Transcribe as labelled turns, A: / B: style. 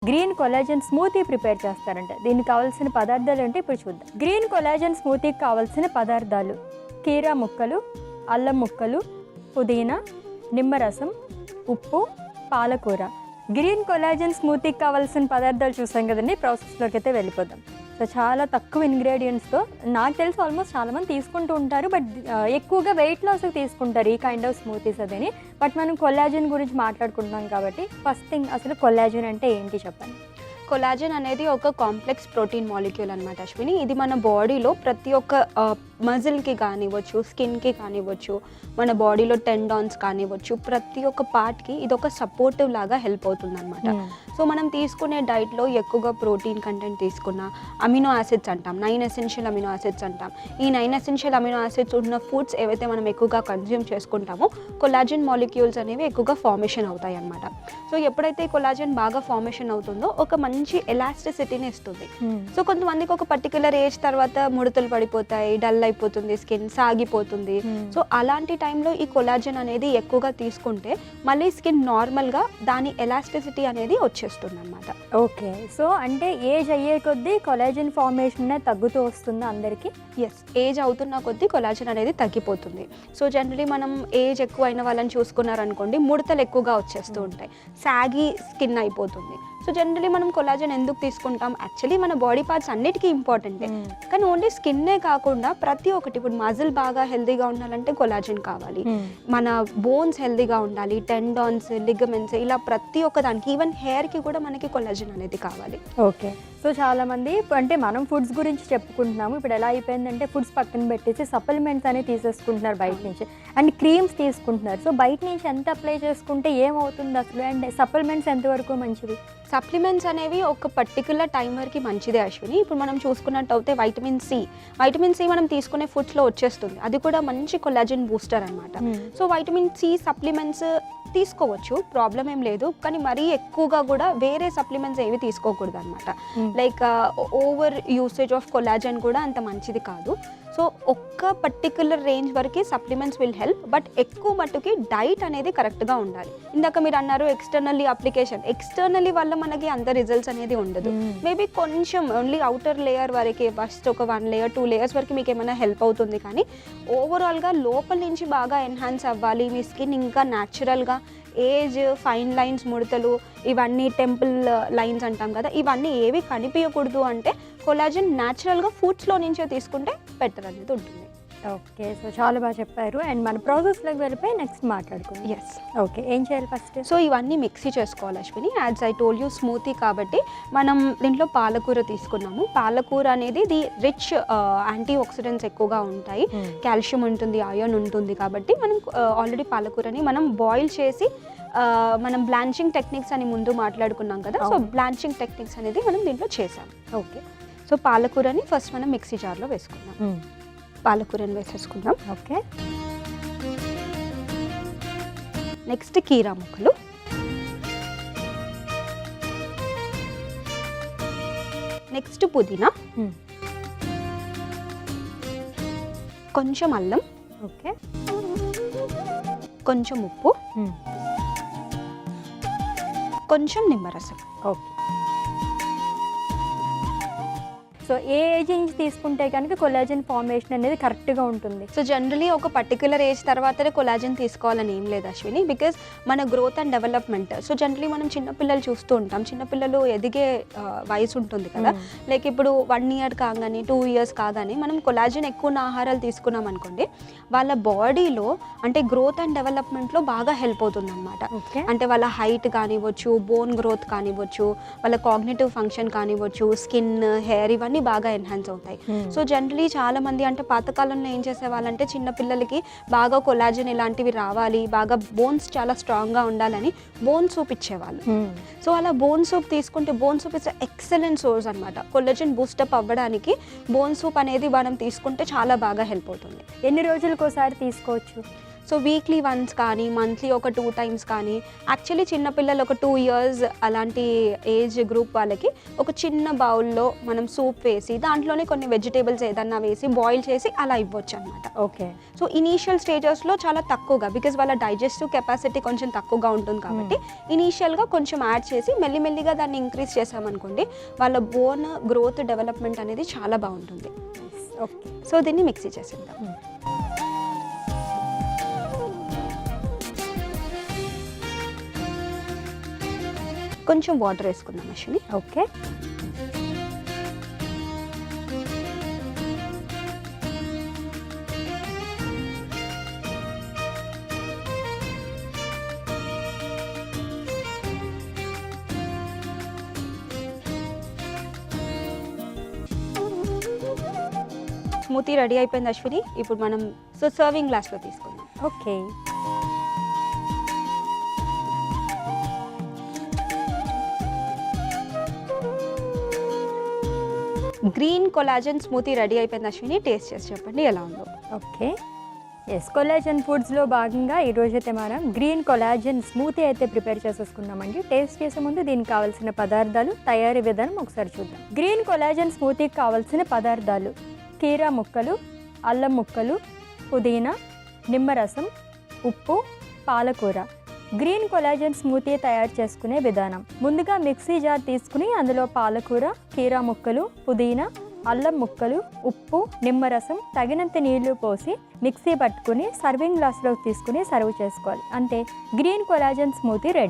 A: Green collagen smoothie prepare చేస్తారంట. దీనికి కావాల్సిన పదార్థాలు అంటే ఇప్పుడు చూద్దాం. గ్రీన్ కొలాజన్ స్మూతీకి కావాల్సిన పదార్థాలు: కీరా ముక్కలు, అల్లం ముక్కలు, పుదీనా, నిమ్మరసం, ఉప్పు, పాలకూర. గ్రీన్ కొలాజన్ స్మూతీకి కావాల్సిన పదార్థాలు చూసాం కదండి. ప్రాసెస్లోకి అయితే వెళ్ళిపోదాం. సో చాలా తక్కువ ఇంగ్రీడియంట్స్తో, నాకు తెలిసి ఆల్మోస్ట్ చాలామంది తీసుకుంటూ ఉంటారు, బట్ ఎక్కువగా వెయిట్ లాస్కి తీసుకుంటారు ఈ కైండ్ ఆఫ్ స్మూతీస్ అదని. బట్ మనం కొలాజన్ గురించి మాట్లాడుకుంటున్నాం కాబట్టి ఫస్ట్ థింగ్, అసలు కొలాజన్ అంటే ఏంటి చెప్పండి.
B: కొలాజన్ అనేది ఒక కాంప్లెక్స్ ప్రోటీన్ మాలిక్యూల్ అనమాట అశ్విని. ఇది మన బాడీలో ప్రతి ఒక్క మజిల్కి కానివ్వచ్చు, స్కిన్కి కానివ్వచ్చు, మన బాడీలో టెండాన్స్ కానివ్వచ్చు, ప్రతి ఒక్క పార్ట్కి ఇది ఒక సపోర్టివ్ లాగా హెల్ప్ అవుతుంది అనమాట. సో మనం తీసుకునే డైట్లో ఎక్కువగా ప్రోటీన్ కంటెంట్ తీసుకున్న అమినో యాసిడ్స్ అంటాం, 9 ఎసెన్షియల్ అమినో యాసిడ్స్ అంటాం. ఈ 9 ఎసెన్షియల్ అమినో యాసిడ్స్ ఉన్న ఫుడ్స్ ఏవైతే మనం ఎక్కువగా కన్జ్యూమ్ చేసుకుంటామో కొలాజన్ మాలిక్యూల్స్ అనేవి ఎక్కువగా ఫార్మేషన్ అవుతాయి అనమాట. సో ఎప్పుడైతే కొలాజన్ బాగా ఫార్మేషన్ అవుతుందో ఒక మంచి ఎలాస్టిసిటీని ఇస్తుంది. సో కొంతమందికి ఒక పర్టికులర్ ఏజ్ తర్వాత ముడతలు పడిపోతాయి, డల్ అయిపోతుంది, స్కిన్ సాగిపోతుంది. సో అలాంటి టైంలో ఈ కొలాజన్ అనేది ఎక్కువగా తీసుకుంటే మళ్ళీ స్కిన్ నార్మల్గా దాని ఎలాస్టిసిటీ అనేది వచ్చేస్తుంది అనమాట.
A: ఓకే, సో అంటే ఏజ్ అయ్యే కొద్దీ కొలాజన్ ఫార్మేషన్ తగ్గుతూ వస్తుంది అందరికీ.
B: ఎస్, ఏజ్ అవుతున్న కొద్దీ కొలాజన్ అనేది తగ్గిపోతుంది. సో జనరలీ మనం ఏజ్ ఎక్కువ అయిన వాళ్ళని చూసుకున్నారనుకోండి, ముడతలు ఎక్కువగా వచ్చేస్తూ ఉంటాయి, సాగి స్కిన్ అయిపోతుంది. సో జనరలీ మనం కొలాజన్ ఎందుకు తీసుకుంటాం? యాక్చువల్లీ మన బాడీ పార్ట్స్ అన్నిటికీ ఇంపార్టెంటే, కానీ ఓన్లీ స్కిన్నే కాకుండా ప్రతి ఒక్కటి, ఇప్పుడు మజిల్ బాగా హెల్తీగా ఉండాలంటే కొలాజన్ కావాలి, మన బోన్స్ హెల్తీగా ఉండాలి, టెండాన్స్, లిగమెంట్స్, ఇలా ప్రతి ఒక్క దానికి, ఈవెన్ హెయిర్కి కూడా మనకి కొలాజన్ అనేది కావాలి.
A: ఓకే, సో చాలామంది అంటే మనం ఫుడ్స్ గురించి చెప్పుకుంటున్నాము, ఇప్పుడు ఎలా అయిపోయిందంటే ఫుడ్స్ పక్కన పెట్టేసి సప్లిమెంట్స్ అనేవి తీసేసుకుంటున్నారు బయట నుంచి, అండ్ క్రీమ్స్ తీసుకుంటున్నారు. సో బయట నుంచి ఎంత అప్లై చేసుకుంటే ఏమవుతుంది అసలు, అండ్ సప్లిమెంట్స్ ఎంతవరకు మంచివి?
B: సప్లిమెంట్స్ అనేవి ఒక పర్టికులర్ టైం వరకు మంచిదే అశ్విని. ఇప్పుడు మనం చూసుకున్నట్టు అయితే వైటమిన్ సి మనం తీసుకునే ఫుడ్స్లో వచ్చేస్తుంది, అది కూడా మంచి కొలాజన్ బూస్టర్ అనమాట. సో వైటమిన్ సి సప్లిమెంట్స్ తీసుకోవచ్చు, ప్రాబ్లం ఏం లేదు, కానీ మరీ ఎక్కువగా కూడా వేరే సప్లిమెంట్స్ ఏవి తీసుకోకూడదు అనమాట. Like over usage of collagen కూడా అంత మంచిది కాదు. సో ఒక్క పర్టికులర్ రేంజ్ వరకు సప్లిమెంట్స్ విల్ హెల్ప్, బట్ ఎక్కువ మట్టుకి డైట్ అనేది కరెక్ట్గా ఉండాలి. ఇందాక మీరు అన్నారు ఎక్స్టర్నల్లీ అప్లికేషన్, ఎక్స్టర్నల్లీ వల్ల మనకి అంత రిజల్ట్స్ అనేది ఉండదు. మేబీ కొంచెం ఓన్లీ అవుటర్ లేయర్ వరకు, ఫస్ట్ ఒక 1 లేయర్ 2 లేయర్స్ వరకు మీకు ఏమైనా హెల్ప్ అవుతుంది, కానీ ఓవరాల్గా లోపల నుంచి బాగా ఎన్హాన్స్ అవ్వాలి, మీ స్కిన్ ఇంకా న్యాచురల్గా ఏజ్, ఫైన్ లైన్స్, ముడతలు, ఇవన్నీ టెంపుల్ లైన్స్ అంటాం కదా, ఇవన్నీ ఏవి కనిపించకూడదు అంటే కొలాజన్ న్యాచురల్గా ఫుడ్స్లో నుంచే తీసుకుంటే బెటర్ అనేది ఉంటుంది.
A: ఓకే, సో చాలా బాగా చెప్పారు. అండ్ మన ప్రాసెస్లోకి వెళ్ళిపోయి నెక్స్ట్ మాట్లాడుకుందాం.
B: ఎస్,
A: ఓకే, ఏం చేయాలి ఫస్ట్?
B: సో ఇవన్నీ మిక్సీ చేసుకోవాలి Ashwini. As I told you smoothie కాబట్టి మనం దీంట్లో పాలకూర తీసుకున్నాము. పాలకూర అనేది ఇది రిచ్ యాంటీ ఆక్సిడెంట్స్ ఎక్కువగా ఉంటాయి, కాల్షియం ఉంటుంది, ఐరన్ ఉంటుంది, కాబట్టి మనం ఆల్రెడీ పాలకూరని మనం బాయిల్ చేసి మనం బ్లాంచింగ్ టెక్నిక్స్ అని ముందు మాట్లాడుకున్నాం కదా, సో బ్లాంచింగ్ టెక్నిక్స్ అనేది మనం దీంట్లో చేసాం.
A: ఓకే,
B: సో పాలకూరని ఫస్ట్ మనం మిక్సీ జార్లో వేసుకుందాం. పాలకూరని వేసేసుకుందాం.
A: ఓకే,
B: నెక్స్ట్ కీరా ముక్కలు, నెక్స్ట్ పుదీనా, కొంచెం అల్లం,
A: ఓకే,
B: కొంచెం ఉప్పు, కొంచెం నిమ్మరసం.
A: ఓకే, సో ఏ ఏజ్ నుంచి తీసుకుంటే కనుక కొలాజన్ ఫార్మేషన్ అనేది కరెక్ట్గా ఉంటుంది?
B: సో జనరలీ ఒక పర్టికులర్ ఏజ్ తర్వాతనే కొలాజన్ తీసుకోవాలని ఏం లేదు అశ్విని, బికాజ్ మన growth and development. So generally మనం చిన్నపిల్లలు చూస్తూ ఉంటాం, చిన్నపిల్లలు ఎదిగే వయసు ఉంటుంది కదా, లైక్ ఇప్పుడు 1 ఇయర్ కాగానే 2 ఇయర్స్ కాగానే మనం కొలాజన్ ఎక్కువ ఆహారాలు తీసుకున్నాం అనుకోండి, వాళ్ళ బాడీలో అంటే గ్రోత్ అండ్ డెవలప్మెంట్లో బాగా హెల్ప్ అవుతుంది అనమాట. అంటే వాళ్ళ హైట్ కానివ్వచ్చు, బోన్ గ్రోత్ కానివ్వచ్చు, వాళ్ళ కాగ్నిటివ్ ఫంక్షన్ కానివ్వచ్చు, స్కిన్, హెయిర్, ఇవన్నీ బాగా ఎన్హాన్స్ అవుతాయి. సో జనరలీ చాలా మంది అంటే పాతకాలంలో ఏం చేసేవాళ్ళంటే చిన్నపిల్లలకి బాగా కొలాజన్ ఇలాంటివి రావాలి, బాగా బోన్స్ చాలా స్ట్రాంగ్గా ఉండాలని బోన్ సూప్ ఇచ్చేవాళ్ళు. సో అలా బోన్ సూప్ తీసుకుంటే, bone soup is excellent source అనమాట. కొలాజన్ బూస్టప్ అవ్వడానికి బోన్ సూప్ అనేది మనం తీసుకుంటే చాలా బాగా హెల్ప్ అవుతుంది.
A: ఎన్ని రోజులకు ఒకసారి తీసుకోవచ్చు?
B: సో వీక్లీ వన్స్ కానీ మంత్లీ ఒక 2 times కానీ, యాక్చువల్లీ చిన్నపిల్లలు ఒక 2 years అలాంటి ఏజ్ గ్రూప్ వాళ్ళకి ఒక చిన్న బౌల్లో మనం సూప్ వేసి దాంట్లోనే కొన్ని వెజిటేబుల్స్ ఏదన్నా వేసి బాయిల్ చేసి అలా ఇవ్వచ్చు అనమాట.
A: ఓకే.
B: సో ఇనీషియల్ స్టేజెస్లో చాలా తక్కువగా, బికాజ్ వాళ్ళ డైజెస్టివ్ కెపాసిటీ కొంచెం తక్కువగా ఉంటుంది కాబట్టి ఇనీషియల్గా కొంచెం యాడ్ చేసి మెల్లిమెల్లిగా దాన్ని ఇంక్రీజ్ చేసామనుకోండి వాళ్ళ బోన్ గ్రోత్ డెవలప్మెంట్ అనేది చాలా బాగుంటుంది.
A: ఓకే.
B: సో దీన్ని మిక్సీ చేసేద్దాం. కొంచెం వాటర్ వేసుకుందాం అశ్విని.
A: ఓకే.
B: స్మూతీ రెడీ అయిపోయింది అశ్విని. ఇప్పుడు మనం సర్వింగ్ గ్లాస్లో తీసుకుందాం.
A: Okay.
B: Green collagen smoothie ready అయిపోయింది అశ్విని. టేస్ట్ చేసి చెప్పండి ఎలా ఉందో.
A: ఓకే. ఎస్, కొలాజన్ ఫుడ్స్లో భాగంగా ఈరోజైతే మనం గ్రీన్ కొలాజన్ స్మూతీ అయితే ప్రిపేర్ చేసేసుకున్నామండి. టేస్ట్ చేసే ముందు దీనికి కావాల్సిన పదార్థాలు, తయారీ విధానం ఒకసారి చూద్దాం. గ్రీన్ కొలాజన్ స్మూతీకి కావాల్సిన పదార్థాలు: కీరా ముక్కలు, అల్లం ముక్కలు, పుదీనా, నిమ్మరసం, ఉప్పు, పాలకూర. గ్రీన్ కొలాజన్ స్మూతీ తయారు చేసుకునే విధానం: ముందుగా మిక్సీ జార్ తీసుకుని అందులో పాలకూర, కీరా ముక్కలు, పుదీనా, అల్లం ముక్కలు, ఉప్పు, నిమ్మరసం, తగినంత నీళ్లు పోసి మిక్సీ పట్టుకుని సర్వింగ్ గ్లాస్లోకి తీసుకుని సర్వ్ చేసుకోవాలి. అంతే, గ్రీన్ కొలాజన్ స్మూతీ రెడీ.